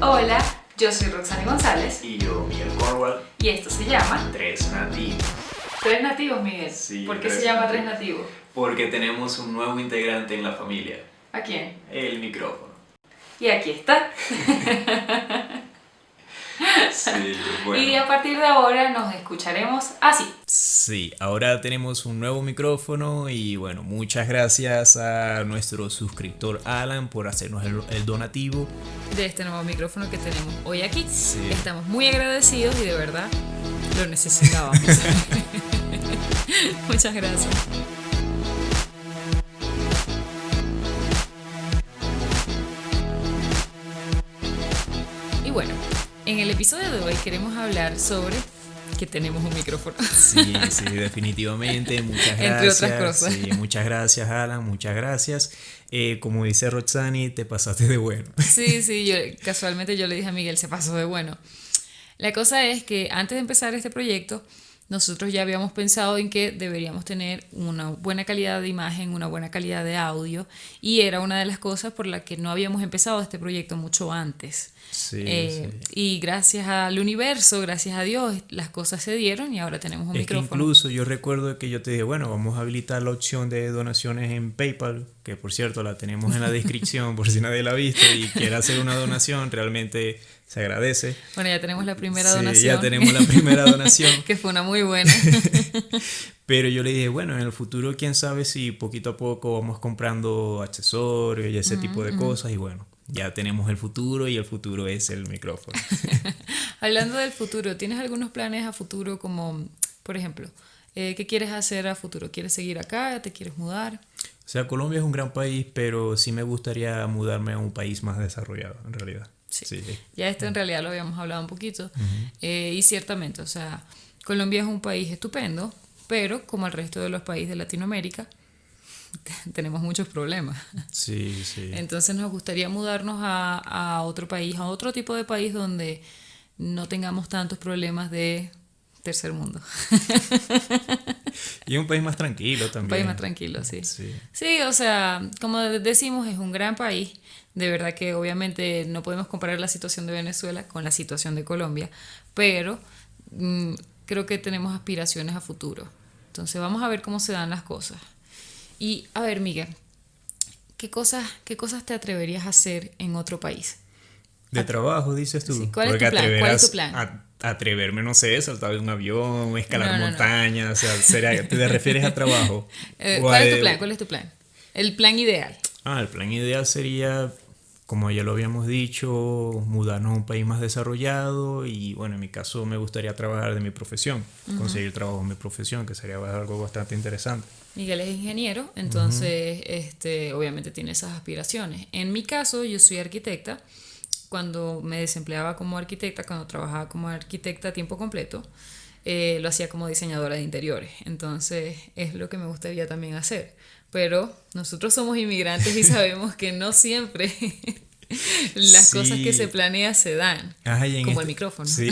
Hola, yo soy Roxana González Y yo, Miguel Cornwall, y esto se llama Tres Nativos. Tres Nativos, Miguel. Sí, ¿Por qué se Tres llama Nativos. Tres Nativos? Porque tenemos un nuevo integrante en la familia, ¿A quién? el micrófono. Y aquí está. Sí, Y a partir de ahora nos escucharemos así. Sí, ahora tenemos un nuevo micrófono y bueno, muchas gracias a nuestro suscriptor Alan por hacernos el donativo. De este nuevo micrófono que tenemos hoy aquí. Sí. Estamos muy agradecidos y de verdad lo necesitábamos. Muchas gracias. Y bueno, en el episodio de hoy queremos hablar sobre que tenemos un micrófono. Sí, sí, definitivamente, muchas gracias. Entre otras cosas. Sí, muchas gracias Alan, muchas gracias. Como dice Roxani, te pasaste de bueno. Sí, casualmente yo le dije a Miguel, se pasó de bueno. La cosa es que antes de empezar este proyecto, nosotros ya habíamos pensado en que deberíamos tener una buena calidad de imagen, una buena calidad de audio, y era una de las cosas por las que no habíamos empezado este proyecto mucho antes. Sí, sí. Y gracias al universo, gracias a Dios, las cosas se dieron y ahora tenemos un Es que micrófono. incluso yo recuerdo que yo te dije, bueno, vamos a habilitar la opción de donaciones en PayPal, que por cierto la tenemos en la descripción por si nadie la ha visto y quiere hacer una donación, realmente se agradece. Bueno, ya tenemos la primera Sí, donación. ya tenemos la primera donación. Que fue una muy buena. Pero yo le dije, bueno, en el futuro quién sabe si poquito a poco vamos comprando accesorios y ese tipo de cosas y bueno, ya tenemos el futuro y el futuro es el micrófono. Hablando del futuro, ¿tienes algunos planes a futuro como, por ejemplo, qué quieres hacer a futuro? ¿Quieres seguir acá? ¿Te quieres mudar? O sea, Colombia es un gran país, pero sí me gustaría mudarme a un país más desarrollado, en realidad. Sí. Ya esto en realidad lo habíamos hablado un poquito. Y ciertamente, o sea, Colombia es un país estupendo, pero como el resto de los países de Latinoamérica, tenemos muchos problemas. Sí, sí. Entonces nos gustaría mudarnos a otro país, a otro tipo de país donde no tengamos tantos problemas de tercer mundo. Y un país más tranquilo también. Un país más tranquilo, sí. Sí. Sí, o sea, como decimos, es un gran país. De verdad que obviamente no podemos comparar la situación de Venezuela con la situación de Colombia, pero creo que tenemos aspiraciones a futuro. Entonces vamos a ver cómo se dan las cosas. Y a ver, Miguel, ¿qué cosas te atreverías a hacer en otro país? De trabajo, dices tú. Sí, ¿cuál es Porque tu plan? ¿Cuál es tu plan? Atreverme, no sé, saltar de un avión, escalar No. montañas, o sea, ¿te refieres a trabajo? ¿Cuál es tu plan? ¿Cuál es tu plan? El plan ideal. El plan ideal sería, como ya lo habíamos dicho, mudarnos a un país más desarrollado y bueno, en mi caso me gustaría trabajar de mi profesión, conseguir trabajo en mi profesión, que sería algo bastante interesante. Miguel es ingeniero, entonces obviamente tiene esas aspiraciones. En mi caso, yo soy arquitecta. Cuando me desempleaba como arquitecta, cuando trabajaba como arquitecta a tiempo completo, lo hacía como diseñadora de interiores. Entonces es lo que me gustaría también hacer. Pero nosotros somos inmigrantes y sabemos que no siempre las cosas que se planean se dan. Como el micrófono. Sí.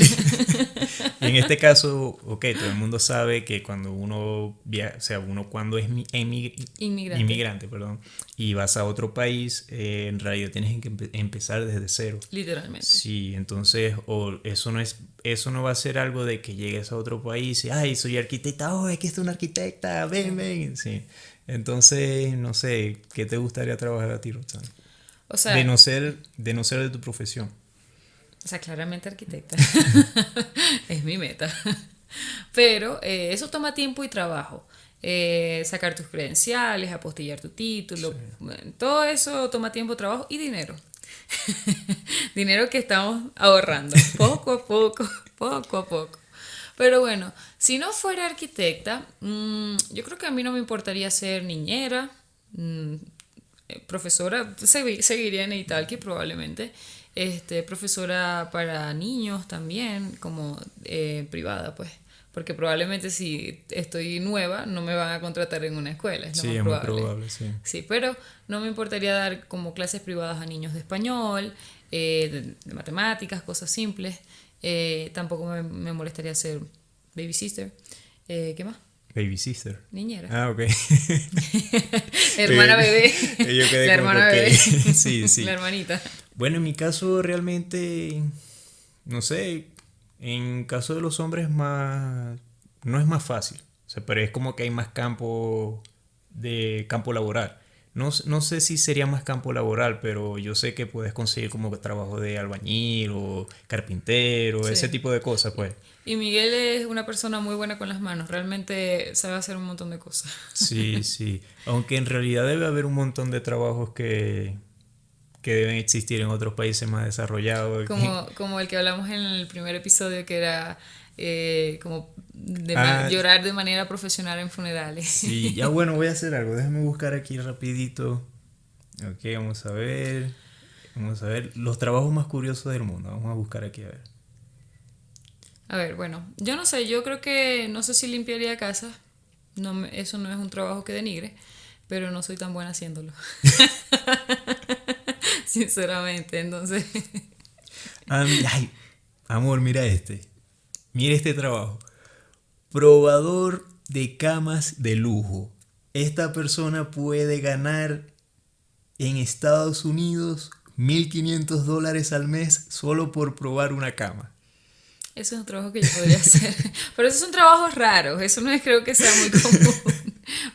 Y en este caso, todo el mundo sabe que cuando uno viaja, o sea, uno cuando es inmigrante, y vas a otro país, en realidad tienes que empezar desde cero. Literalmente. Sí, entonces, eso no va a ser algo de que llegues a otro país y, ay, soy arquitecta, aquí está una arquitecta, ven. Sí. Entonces, no sé, ¿qué te gustaría trabajar a ti, Roxana? O sea, de no ser de tu profesión. O sea, claramente arquitecta. Es mi meta. Pero eso toma tiempo y trabajo. Sacar tus credenciales, apostillar tu título, todo eso toma tiempo, trabajo y dinero. Dinero que estamos ahorrando poco a poco. Pero bueno, si no fuera arquitecta, yo creo que a mí no me importaría ser niñera, profesora, seguiría en Italki probablemente, profesora para niños también, como privada, pues. Porque probablemente si estoy nueva no me van a contratar en una escuela, es lo más probable. Muy probable, sí. Sí, pero no me importaría dar como clases privadas a niños de español, de matemáticas, cosas simples. Tampoco me molestaría ser baby sister. ¿Qué más? Baby sister. Niñera. Ok. Hermana bebé. Yo quedé la como hermana que, bebé. sí. La hermanita. Bueno, en mi caso realmente, no sé, en caso de los hombres no es más fácil, o sea, pero es como que hay más campo laboral. No sé si sería más campo laboral, pero yo sé que puedes conseguir como trabajo de albañil o carpintero, ese Sí. tipo de cosas, pues. Y Miguel es una persona muy buena con las manos, realmente sabe hacer un montón de cosas. Sí, sí. Aunque en realidad debe haber un montón de trabajos que deben existir en otros países más desarrollados. Como el que hablamos en el primer episodio, que era como Ah, llorar de manera profesional en funerales. sí, ya bueno, voy a hacer algo. Déjame buscar aquí rapidito. Ok, vamos a ver. Vamos a ver los trabajos más curiosos del mundo. Vamos a buscar aquí a ver. A ver, bueno, yo no sé, yo creo que no sé si limpiaría casa, eso no es un trabajo que denigre, pero no soy tan buena haciéndolo. Sinceramente, entonces, Ay, amor, mira este. Mira este trabajo. Probador de camas de lujo. Esta persona puede ganar en Estados Unidos $1,500 al mes solo por probar una cama. eso es un trabajo que yo podría hacer. Pero esos son trabajos raros, eso no es, creo que sea muy común.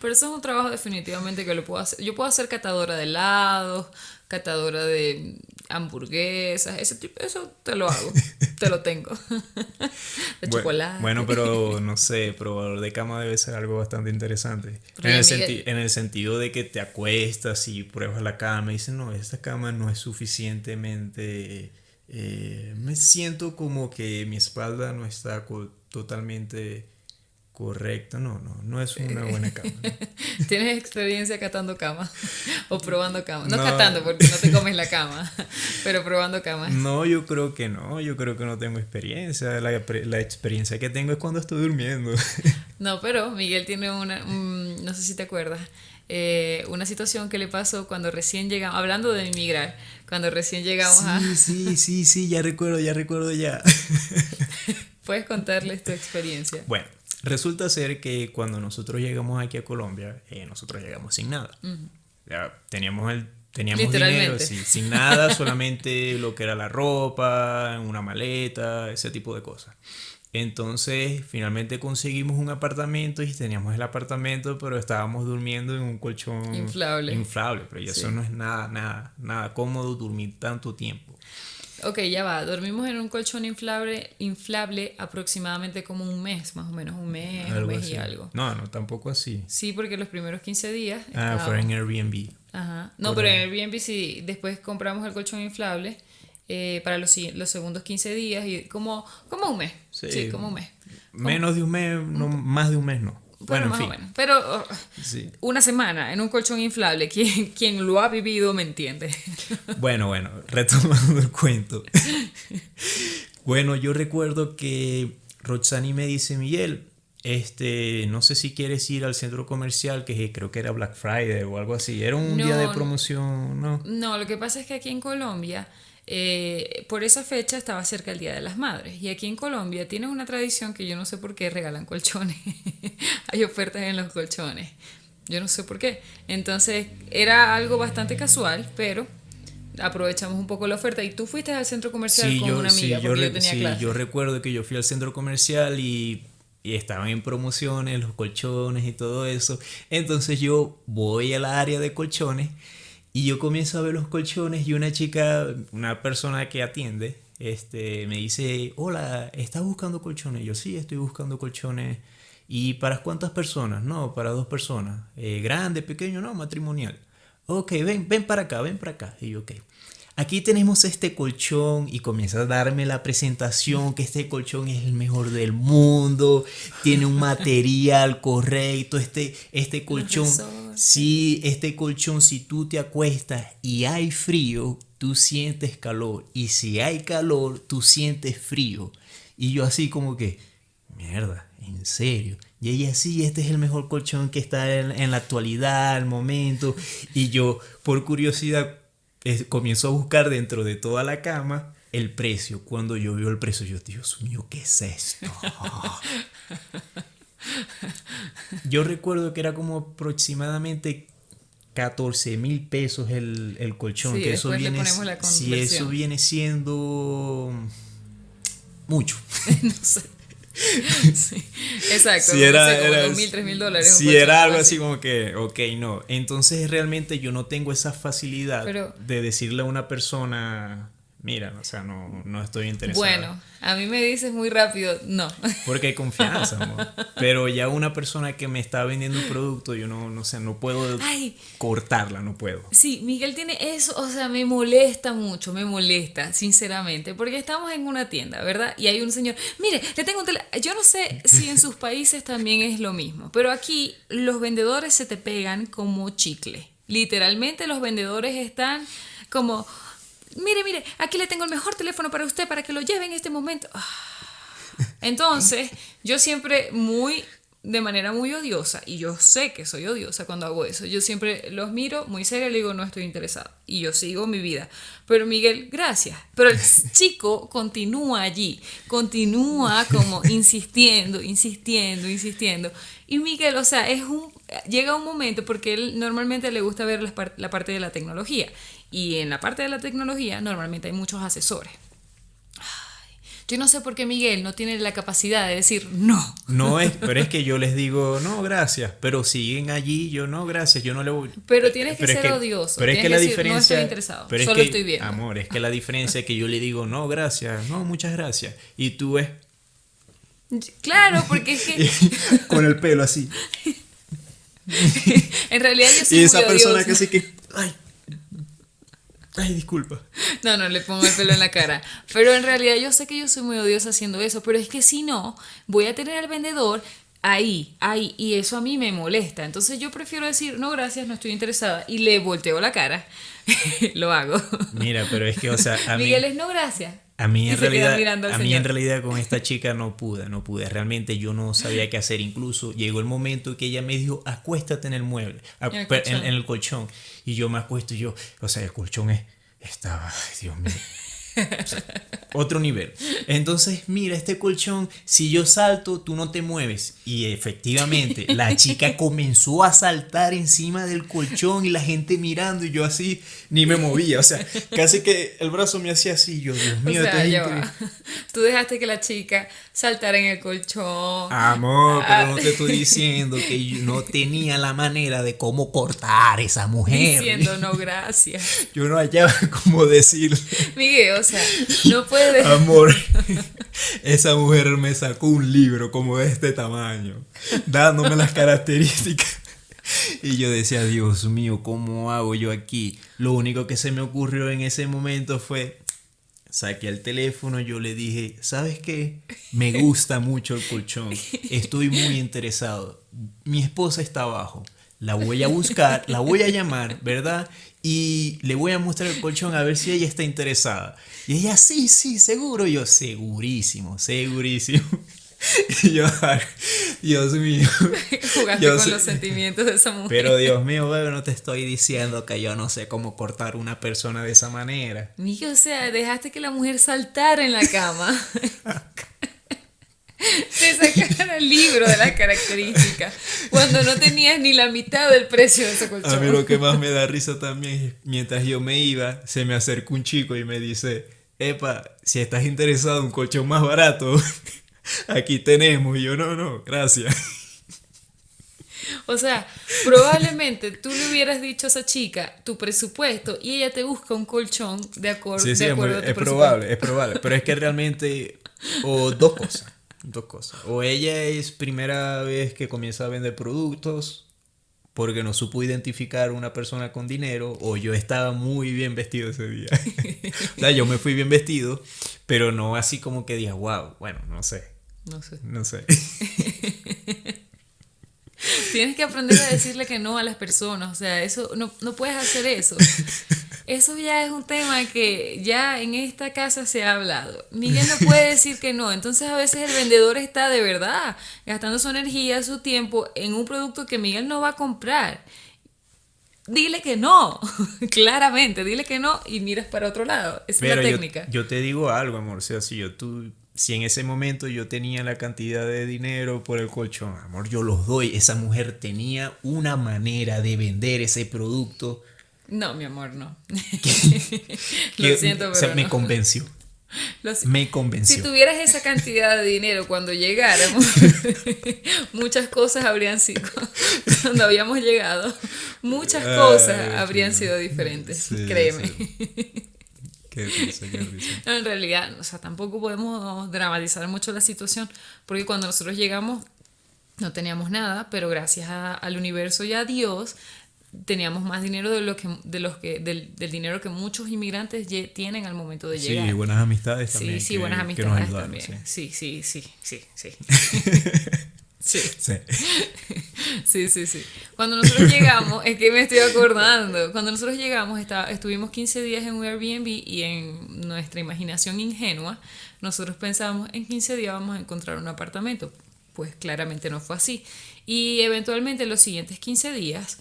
Pero eso es un trabajo definitivamente que lo puedo hacer. Yo puedo ser catadora de helados, catadora de hamburguesas, ese tipo, eso te lo hago, te lo tengo. De chocolate. Bueno, pero no sé, probador de cama debe ser algo bastante interesante. Pero ya, Miguel, En el sentido de que te acuestas y pruebas la cama y dices, no, esta cama no es suficientemente... me siento como que mi espalda no está totalmente correcta. No es una buena cama. ¿No? ¿tienes experiencia catando cama o probando cama? No No, catando porque no te comes la cama, pero probando camas. no, yo creo que no, yo creo que no tengo experiencia. La experiencia que tengo es cuando estoy durmiendo. No, pero Miguel tiene no sé si te acuerdas, una situación que le pasó cuando recién llegamos, hablando de emigrar, cuando recién llegamos a... Sí, ya recuerdo ya. ¿Puedes contarles tu experiencia? Bueno, resulta ser que cuando nosotros llegamos aquí a Colombia, nosotros llegamos sin nada. Ya teníamos dinero, Literalmente. sí, sin nada, solamente lo que era la ropa, una maleta, ese tipo de cosas. Entonces, finalmente conseguimos un apartamento y teníamos el apartamento, pero estábamos durmiendo en un colchón inflable, pero ya eso Sí. no es nada cómodo dormir tanto tiempo. Ok, ya va. Dormimos en un colchón inflable aproximadamente como un mes, más o menos, un Algo mes y así. algo. No, tampoco así. Sí, porque los primeros 15 días Fue en estábamos... Airbnb. Ajá. No, Por pero ahí. en Airbnb sí, después compramos el colchón inflable para los segundos 15 días y como un mes. Sí, Sí, como un mes. menos de un mes, no, más de un mes no. Pero Bueno, en más o fin. menos. Pero Sí. una semana en un colchón inflable, quien lo ha vivido me entiende. Bueno, retomando el cuento. Bueno, yo recuerdo que Roxani me dice, Miguel, no sé si quieres ir al centro comercial, que creo que era Black Friday o algo así. Era un día de No, promoción, ¿no? no, lo que pasa es que aquí en Colombia, por esa fecha estaba cerca el Día de las Madres. Y aquí en Colombia tienen una tradición que yo no sé por qué regalan colchones. Hay ofertas en los colchones. Yo no sé por qué. Entonces era algo bastante casual, pero aprovechamos un poco la oferta. Y tú fuiste al centro comercial con una amiga porque yo tenía clase. Yo recuerdo que yo fui al centro comercial y estaban en promociones, los colchones y todo eso. Entonces yo voy al área de colchones y yo comienzo a ver los colchones y una chica, una persona que atiende, me dice, hola, ¿estás buscando colchones? Yo sí, estoy buscando colchones. ¿Y para cuántas personas? No, para 2 personas. ¿Grande, pequeño? No, matrimonial. Ok, ven para acá, ven para acá. Y yo, ok. Aquí tenemos este colchón y comienza a darme la presentación que este colchón es el mejor del mundo, tiene un material correcto, este colchón, sí, este colchón si tú te acuestas y hay frío, tú sientes calor y si hay calor, tú sientes frío. Y yo así como que, mierda, ¿en serio? Y ella sí, este es el mejor colchón que está en la actualidad, al momento. Y yo, por curiosidad, comienzo a buscar dentro de toda la cama el precio. Cuando yo veo el precio, yo, Dios mío, ¿qué es esto? Yo recuerdo que era como aproximadamente 14,000 pesos el colchón. Sí, que eso después le viene, ponemos la si conversión. eso viene siendo mucho. No sé. Sí, exacto. Si no era, sé, como era- $2,000, $3,000. si era algo así como que, ok, no. Entonces realmente yo no tengo esa facilidad Pero- de decirle a una persona, mira, o sea, no estoy interesado. Bueno, a mí me dices muy rápido, no. Porque hay confianza, amor. Pero ya una persona que me está vendiendo un producto, yo no sé, no puedo Ay, cortarla, no puedo. sí, Miguel tiene eso, o sea, me molesta mucho, me molesta, sinceramente, porque estamos en una tienda, ¿verdad? Y hay un señor, mire, le tengo un teléfono, yo no sé si en sus países también es lo mismo, pero aquí los vendedores se te pegan como chicle. Literalmente los vendedores están como, mire, aquí le tengo el mejor teléfono para usted, para que lo lleve en este momento. Entonces, yo siempre de manera muy odiosa, y yo sé que soy odiosa cuando hago eso, yo siempre los miro muy serio y le digo, no estoy interesado, y yo sigo mi vida. Pero Miguel, gracias. Pero el chico continúa allí, continúa como insistiendo. Y Miguel, o sea, llega un momento, porque él normalmente le gusta ver la parte de la tecnología, y en la parte de la tecnología normalmente hay muchos asesores. Yo no sé por qué Miguel no tiene la capacidad de decir no. Pero es que yo les digo, no, gracias, pero siguen allí, yo no, gracias, yo no le voy. Pero tienes que Pero es ser odioso. Pero es Tienes que la decir, diferencia, no estoy interesado, pero es solo que, estoy viendo. amor, es que la diferencia es que yo le digo, no, gracias, no, muchas gracias, y tú ves Claro, porque es que con el pelo así. en realidad yo soy Y muy esa persona odiosa. que sí que, ay, disculpa. No, le pongo el pelo en la cara. Pero en realidad yo sé que yo soy muy odiosa haciendo eso, pero es que si no, voy a tener al vendedor ahí, y eso a mí me molesta. Entonces yo prefiero decir, no, gracias, no estoy interesada, y le volteo la cara. Lo hago. Mira, pero es que, o sea, Miguel es no, gracias. A mí Y en se queda realidad, mirando al a mí señor. en realidad con esta chica no pude. Realmente yo no sabía qué hacer. Incluso llegó el momento que ella me dijo, acuéstate en el mueble, en el colchón. Y yo me acuesto y yo, o sea, el colchón estaba, ay, Dios mío. O sea, otro nivel. Entonces, mira, este colchón, si yo salto, tú no te mueves. Y efectivamente, la chica comenzó a saltar encima del colchón y la gente mirando y yo así ni me movía. O sea, casi que el brazo me hacía así. Yo, Dios mío, O sea, esto es ya increíble. va. Tú dejaste que la chica saltara en el colchón. Amor, pero no te estoy diciendo que yo no tenía la manera de cómo cortar a esa mujer. Diciendo no, gracias. Yo no hallaba cómo decirle. Miguel, o sea, no puedes. Amor, esa mujer me sacó un libro como de este tamaño, dándome las características. Y yo decía, Dios mío, ¿cómo hago yo aquí? Lo único que se me ocurrió en ese momento fue, saqué el teléfono, yo le dije, ¿sabes qué? Me gusta mucho el colchón, estoy muy interesado. Mi esposa está abajo, la voy a buscar, la voy a llamar, ¿verdad? Y le voy a mostrar el colchón a ver si ella está interesada. Y ella, sí, seguro. Y yo, segurísimo. Y yo, ay, Dios mío. Jugaste con los sentimientos de esa mujer. Pero Dios mío, bebé, no te estoy diciendo que yo no sé cómo cortar a una persona de esa manera. Miguel, o sea, dejaste que la mujer saltara en la cama. Te sacaron el libro de las características cuando no tenías ni la mitad del precio de ese colchón. A mí lo que más me da risa también es, mientras yo me iba, se me acercó un chico y me dice, epa, si estás interesado en un colchón más barato, aquí tenemos. Y yo, no, gracias. O sea, probablemente tú le hubieras dicho a esa chica tu presupuesto y ella te busca un colchón de acuerdo Sí, a tu es presupuesto. probable. Pero es que realmente, o dos cosas. O ella es primera vez que comienza a vender productos porque no supo identificar una persona con dinero, o yo estaba muy bien vestido ese día. O sea, yo me fui bien vestido, pero no así como que digas, wow, bueno, no sé. No sé. Tienes que aprender a decirle que no a las personas. O sea, eso no puedes hacer eso. Eso ya es un tema que ya en esta casa se ha hablado. Miguel no puede decir que no. Entonces a veces el vendedor está de verdad gastando su energía, su tiempo en un producto que Miguel no va a comprar. Dile que no. Claramente, dile que no y miras para otro lado. Esa es la técnica. Yo te digo algo, amor. O sea, si si en ese momento yo tenía la cantidad de dinero por el colchón, amor, yo los doy. Esa mujer tenía una manera de vender ese producto. No, mi amor, no. Que, Lo siento, pero me no. convenció. Me convenció. Si tuvieras esa cantidad de dinero cuando llegáramos, muchas cosas habrían sido, cuando habíamos llegado, muchas cosas habrían sido diferentes, sí, créeme. Sí. Qué risa. En realidad, o sea, tampoco podemos dramatizar mucho la situación, porque cuando nosotros llegamos no teníamos nada, pero gracias al universo y a Dios teníamos más dinero del dinero que muchos inmigrantes tienen al momento de llegar. Sí, buenas amistades también. Sí, buenas que nos amistades ayudaron, también. Sí. Sí. Sí. Cuando nosotros llegamos, es que me estoy acordando, cuando nosotros llegamos estuvimos 15 días en un Airbnb y en nuestra imaginación ingenua, nosotros pensábamos en 15 días vamos a encontrar un apartamento. Pues claramente no fue así. Y eventualmente en los siguientes 15 días,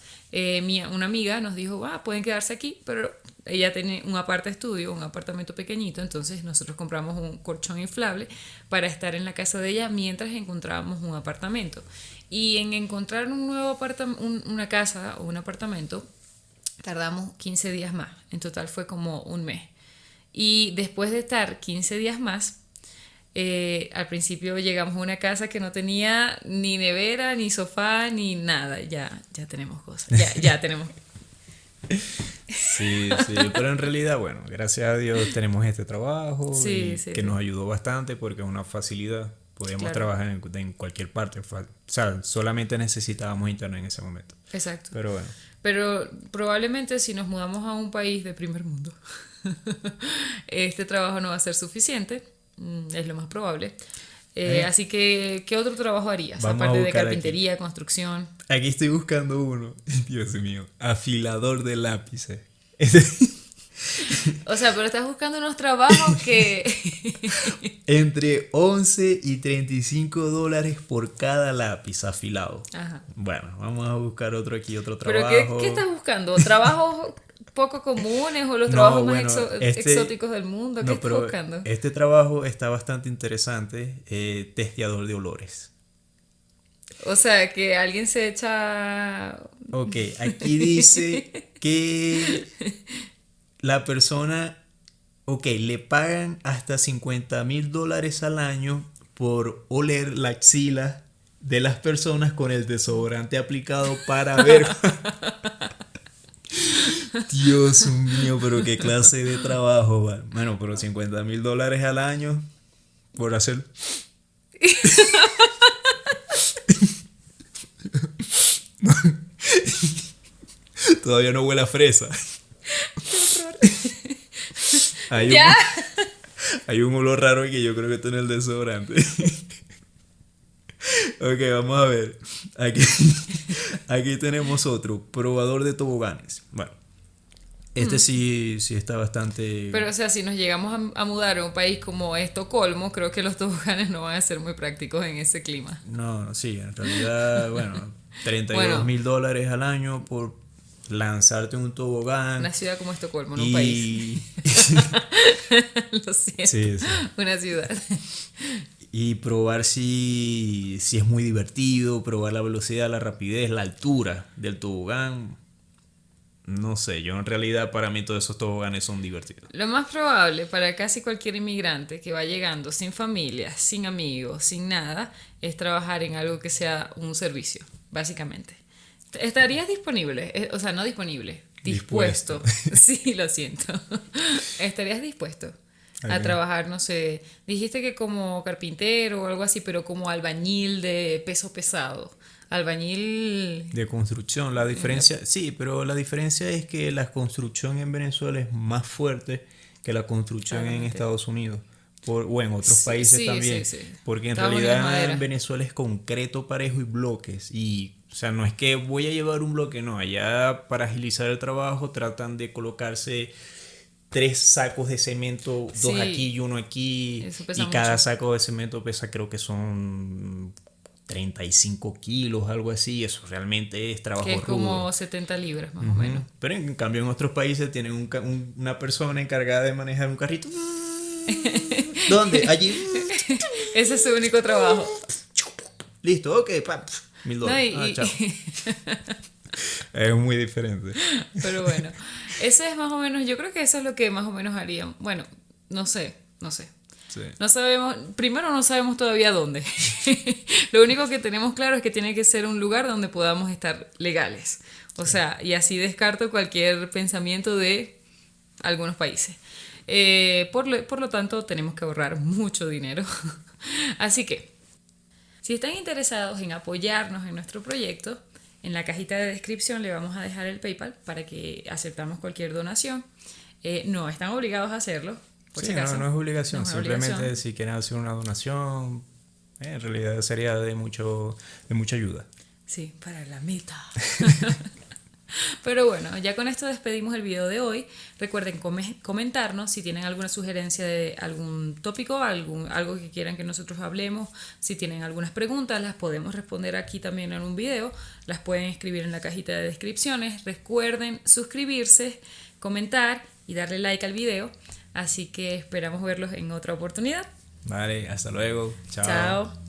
una amiga nos dijo, pueden quedarse aquí, pero ella tiene un apartamento pequeñito, entonces nosotros compramos un colchón inflable para estar en la casa de ella mientras encontrábamos un apartamento. Y en encontrar un nuevo una casa o un apartamento, tardamos 15 días más. En total fue como un mes. Y después de estar 15 días más, al principio llegamos a una casa que no tenía ni nevera, ni sofá, ni nada. Ya tenemos cosas. Ya tenemos. Sí, pero en realidad, bueno, gracias a Dios tenemos este trabajo que nos ayudó bastante porque es una facilidad. Podíamos trabajar en cualquier parte. O sea, solamente necesitábamos internet en ese momento. Exacto. Pero bueno. Pero probablemente si nos mudamos a un país de primer mundo, este trabajo no va a ser suficiente. Es lo más probable. Así que, ¿qué otro trabajo harías? Aparte de carpintería, construcción. Aquí estoy buscando uno. Dios mío. Afilador de lápices. O sea, pero estás buscando unos trabajos que... Entre 11 y $35 por cada lápiz afilado. Ajá. Bueno, vamos a buscar otro trabajo. ¿Pero qué estás buscando? ¿Trabajos poco comunes o los trabajos más exóticos del mundo? ¿Qué estás buscando? Este trabajo está bastante interesante. Testeador de olores. O sea, que alguien se echa... Ok, aquí dice que la persona... Ok, le pagan hasta $50,000 al año por oler la axila de las personas con el desodorante aplicado para ver... Dios mío, pero qué clase de trabajo, man. Bueno, pero $50,000 al año por hacer... Todavía no huele a fresa. Hay un olor raro que yo creo que está en el desodorante. Ok, vamos a ver. Aquí tenemos otro. Probador de toboganes. Bueno, este sí está bastante... Pero o sea, si nos llegamos a mudar a un país como Estocolmo, creo que los toboganes no van a ser muy prácticos en ese clima. No, sí, en realidad, bueno, $32,000 al año por lanzarte un tobogán. Una ciudad como Estocolmo, no un país. Lo siento. Sí. Una ciudad. Y probar si es muy divertido, probar la velocidad, la rapidez, la altura del tobogán. No sé, yo en realidad para mí todos esos toboganes son divertidos. Lo más probable para casi cualquier inmigrante que va llegando sin familia, sin amigos, sin nada, es trabajar en algo que sea un servicio, básicamente. ¿Estarías disponible? O sea, no disponible, dispuesto. Sí, lo siento. ¿Estarías dispuesto a trabajar, no sé, dijiste que como carpintero o algo así, pero como albañil de peso pesado? Albañil de construcción, la diferencia, sí, pero la diferencia es que la construcción en Venezuela es más fuerte que la construcción en Estados Unidos o en otros países también, porque en realidad en Venezuela es concreto, parejo y bloques, y o sea, no es que voy a llevar un bloque, no, allá para agilizar el trabajo tratan de colocarse 3 sacos de cemento, 2 aquí y 1 aquí, y cada saco de cemento pesa, creo que son 35 kilos, algo así. Eso realmente es trabajo rudo. Que es como 70 libras más o menos. Pero en cambio en otros países tienen una persona encargada de manejar un carrito ¿Dónde? Allí. Ese es su único trabajo. Listo, ok, $1,000. No, Chao. Es muy diferente. Pero bueno, ese es más o menos, yo creo que eso es lo que más o menos harían. Bueno, no sé. Sí. No sabemos, primero no sabemos todavía dónde. Lo único que tenemos claro es que tiene que ser un lugar donde podamos estar legales. O sea, y así descarto cualquier pensamiento de algunos países. Por lo tanto, tenemos que ahorrar mucho dinero. Así que, si están interesados en apoyarnos en nuestro proyecto, en la cajita de descripción le vamos a dejar el PayPal para que aceptamos cualquier donación. No están obligados a hacerlo. Por Sí, si acaso. no es obligación, No es simplemente obligación. si quieren hacer una donación, en realidad sería de mucha ayuda. Sí, para la meta. Pero bueno, ya con esto despedimos el video de hoy. Recuerden comentarnos si tienen alguna sugerencia de algún tópico, algo que quieran que nosotros hablemos. Si tienen algunas preguntas, las podemos responder aquí también en un video. Las pueden escribir en la cajita de descripciones. Recuerden suscribirse, comentar y darle like al video. Así que esperamos verlos en otra oportunidad. Vale, hasta luego. Chao. Chao.